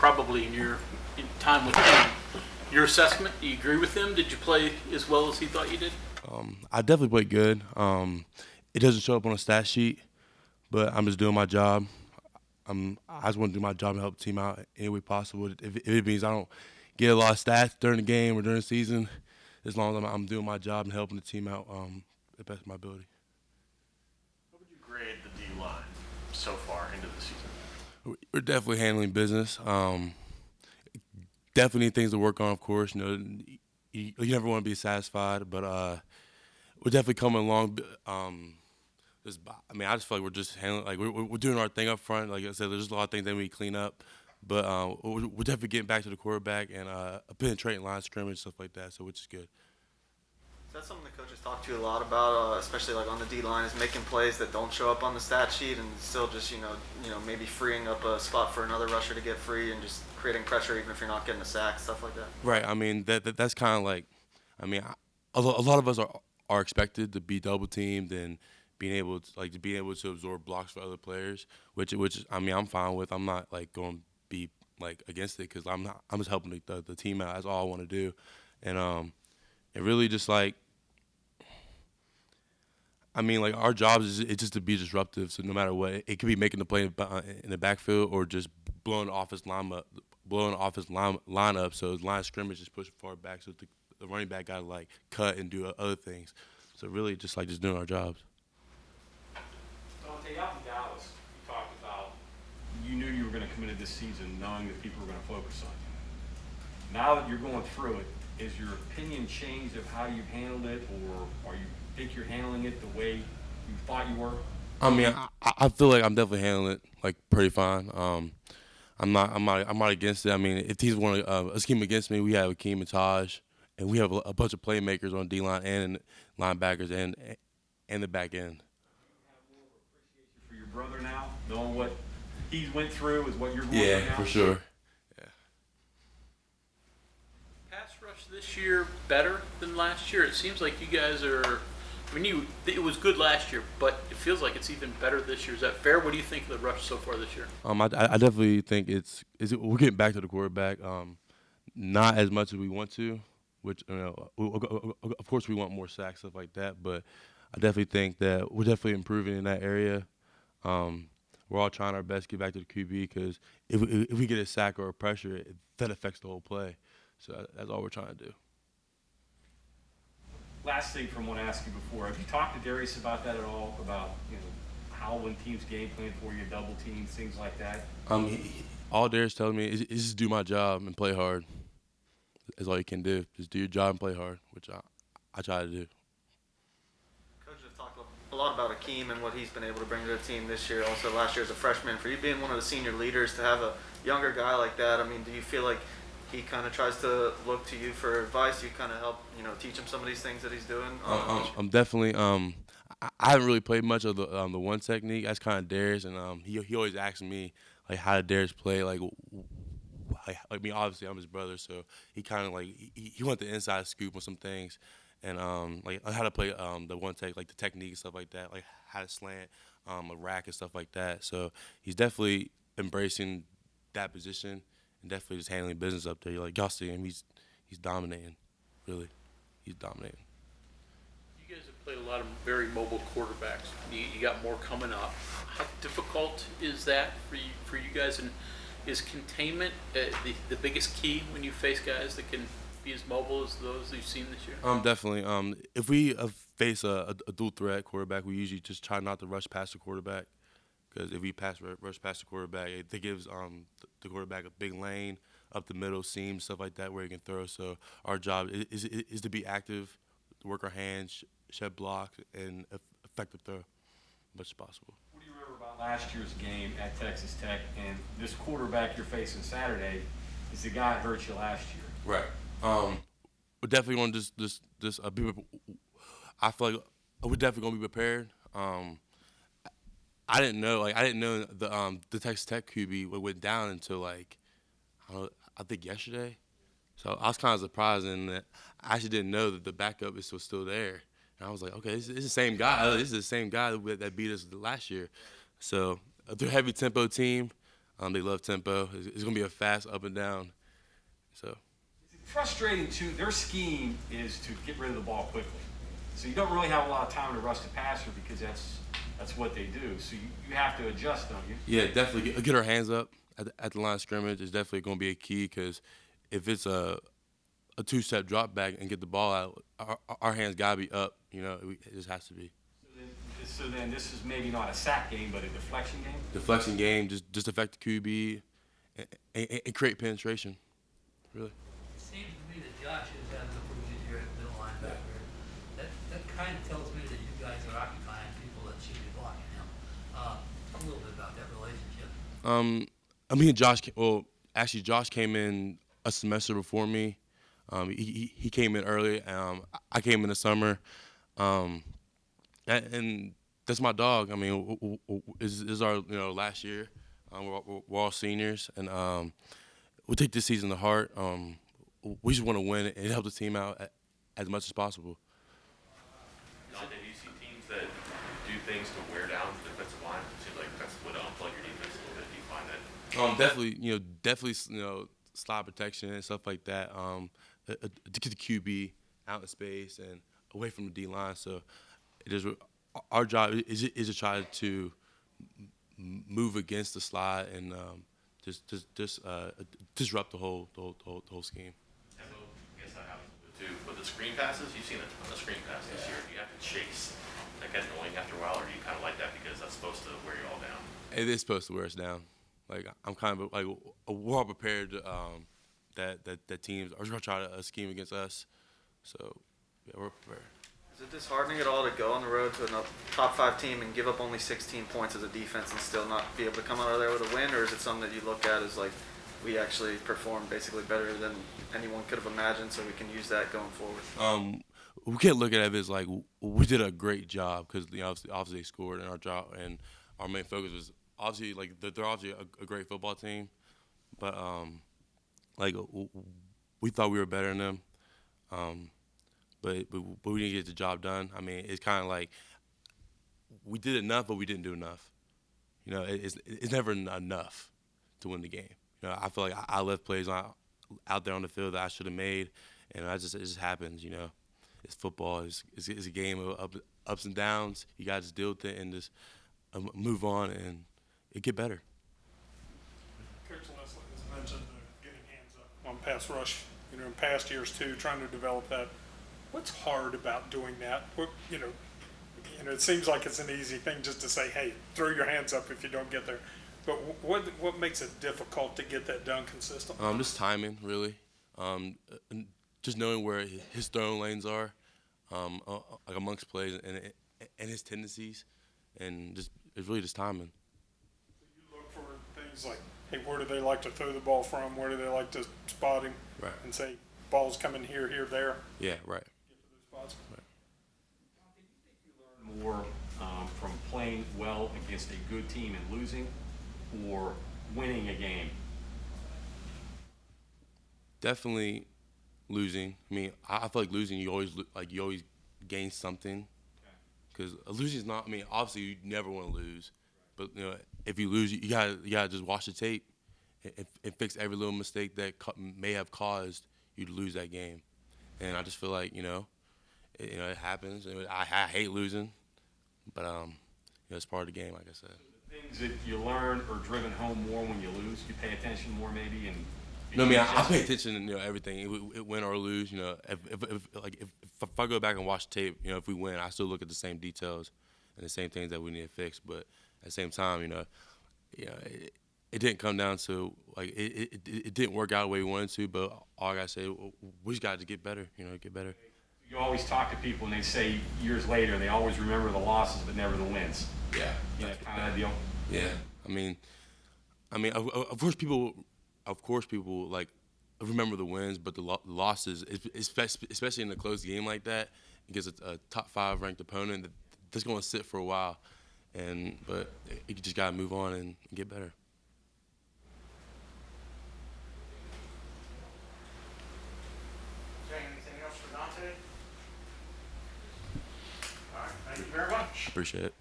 probably in time with him. Your assessment? Do you agree with him? Did you play as well as he thought you did? I definitely played good. It doesn't show up on a stat sheet, but I'm just doing my job. I just want to do my job and help the team out any way possible. If it means I don't get a lot of stats during the game or during the season, as long as I'm doing my job and helping the team out the best of my ability. How would you grade the D line so far into the season? We're definitely handling business. Definitely things to work on, of course. You never want to be satisfied, but we're definitely coming along. I just feel like we're just handling, like we're doing our thing up front. Like I said, there's a lot of things that we clean up, but we're definitely getting back to the quarterback and penetrating line scrimmage, stuff like that. So which is good. Is that something the coaches talk to you a lot about, especially like on the D line, is making plays that don't show up on the stat sheet and still just maybe freeing up a spot for another rusher to get free and just creating pressure even if you're not getting a sack, stuff like that. Right. I mean that's kind of like, a lot of us are expected to be double teamed and being able to absorb blocks for other players, which I'm fine with. I'm not like going to be like against it because I'm just helping the team out. That's all I want to do, and really just like. Like our job is just to be disruptive. So no matter what, it could be making the play in the backfield or just blowing off his lineup. So his line of scrimmage is pushed far back, so the running back got to like cut and do other things. So really, just doing our jobs. Dante, out in Dallas, you talked about you knew you were going to come into this season knowing that people were going to focus on you. Now that you're going through it, is your opinion changed of how you've handled it, or are you think you're handling it the way you thought you were? I feel like I'm definitely handling it like pretty fine. I'm not against it. If teams want a scheme against me, we have Akeem and Taj, and we have a bunch of playmakers on D line and linebackers and the back end. Do you have more of appreciation for your brother now, knowing what he went through is what you're going through now? Yeah, for sure. Pass rush this year better than last year? It seems like you guys are. It was good last year, but it feels like it's even better this year. Is that fair? What do you think of the rush so far this year? I definitely think we're getting back to the quarterback. Not as much as we want to, which of course we want more sacks, stuff like that. But I definitely think that we're definitely improving in that area. We're all trying our best to get back to the QB because if we get a sack or a pressure, that affects the whole play. So that's all we're trying to do. Last thing from what I asked you before, have you talked to Darius about that at all? About how when teams game plan for you, double teams, things like that? All Darius tells me is just do my job and play hard. That's all you can do. Just do your job and play hard, which I try to do. Coach has talked a lot about Akeem and what he's been able to bring to the team this year. Also last year as a freshman, for you being one of the senior leaders, to have a younger guy like that, do you feel like he kind of tries to look to you for advice? You kind of help, teach him some of these things that he's doing? I'm definitely I haven't really played much of the one technique. That's kind of Darius, and he always asks me like how did Darius play. Obviously I'm his brother, so he kind of like he went the inside scoop on some things, and like how to play the one tech, like the technique and stuff like that, like how to slant a rack and stuff like that. So he's definitely embracing that position and definitely just handling business up there. Like y'all see him, he's dominating, really, he's dominating. You guys have played a lot of very mobile quarterbacks. You got more coming up. How difficult is that for you guys? And is containment the biggest key when you face guys that can be as mobile as those you've seen this year? Definitely. If we face a dual threat quarterback, we usually just try not to rush past the quarterback, because if we rush past the quarterback, it gives the quarterback a big lane up the middle, seam, stuff like that, where he can throw. So our job is to be active, to work our hands, shed blocks, and effective throw as much as possible. What do you remember about last year's game at Texas Tech, and this quarterback you're facing Saturday is the guy that hurt you last year? Right. We definitely want to just I feel like we're definitely gonna be prepared. I didn't know the Texas Tech QB went down until I think yesterday. So I was kind of surprised in that I actually didn't know that the backup was still there. And I was like, okay, this is the same guy. This is the same guy that beat us last year. So they're a heavy tempo team. They love tempo. It's going to be a fast up and down. So Frustrating too. Their scheme is to get rid of the ball quickly, so you don't really have a lot of time to rush the passer because that's what they do. So you have to adjust, don't you? yeah, definitely get our hands up at the line of scrimmage is definitely going to be a key because if it's a two-step drop back and get the ball out, our hands got to be up. It just has to be. So then this is maybe not a sack game, but a deflection game. Deflection game, just affect the QB and create penetration. Really. It seems to me that Josh has had an improvement here at middle linebacker. That kind of tells me that you guys are occupying people that should be blocking him. A little bit about that relationship. I mean, Josh came in a semester before me. He came in early. I came in the summer. And that's my dog. I mean, this is our last year. We're all seniors, and we take this season to heart. We just want to win and help the team out as much as possible. Dante, do you see teams that do things to wear down the defensive line? It seems like that's what unplug your defense a little bit. Do you find that? Definitely, slide protection and stuff like that. To get the QB out in space and away from the D line. So it is our job is to try to move against the slide and just disrupt the whole scheme. Tempo, I guess that happens a bit too. But the screen passes, you've seen a ton of screen passes this year. Do you have to chase? That gets annoying after a while, or do you kind of like that because that's supposed to wear you all down? It is supposed to wear us down. Like I'm kind of like we're all prepared that teams are going to try to scheme against us. So yeah, we're prepared. Is it disheartening at all to go on the road to a top 5 team and give up only 16 points as a defense and still not be able to come out of there with a win, or is it something that you look at as like we actually performed basically better than anyone could have imagined, so we can use that going forward? We can't look at it as like we did a great job because obviously they scored and our job and our main focus was obviously like they're obviously a great football team, but like we thought we were better than them, but we didn't get the job done. I mean, it's kind of like we did enough, but we didn't do enough. It's never enough to win the game. I feel like I left plays out there on the field that I should have made, and it just happens. It's football. It's a game of ups and downs. You got to just deal with it and just move on and it get better. Coach Leslie has mentioned getting hands up on pass rush, in past years too, trying to develop that. What's hard about doing that? It seems like it's an easy thing just to say, hey, throw your hands up if you don't get there. But what makes it difficult to get that done consistently? Just timing, really. And just knowing where his throwing lanes are, like amongst plays and his tendencies, and it's really just timing. So you look for things like, hey, where do they like to throw the ball from? Where do they like to spot him? Right. And say, ball's coming here, there. Yeah, right. Get to those spots. Right. Do you think you learn more from playing well against a good team and losing, or winning a game? Definitely losing. I mean, I feel like losing, you always gain something. Because losing is not. I mean, obviously you never want to lose, but if you lose, you gotta just watch the tape and fix every little mistake that may have caused you to lose that game. And I just feel like it happens. I hate losing, but it's part of the game, like I said. The things that you learn are driven home more when you lose. You pay attention more, maybe, and. No, I mean, I pay attention to everything. It win or lose. If I go back and watch tape, if we win, I still look at the same details and the same things that we need to fix. But at the same time, it didn't come down to like it didn't work out the way we wanted to. But all I gotta say, we just got to get better. Get better. You always talk to people and they say years later they always remember the losses but never the wins. Yeah. Kind of that deal. Yeah. I mean, of course people like remember the wins, but the losses, especially in a close game like that, against a top 5 ranked opponent that's going to sit for a while, but you just got to move on and get better. Okay, anything else for Dante? All right, thank you very much. Appreciate it.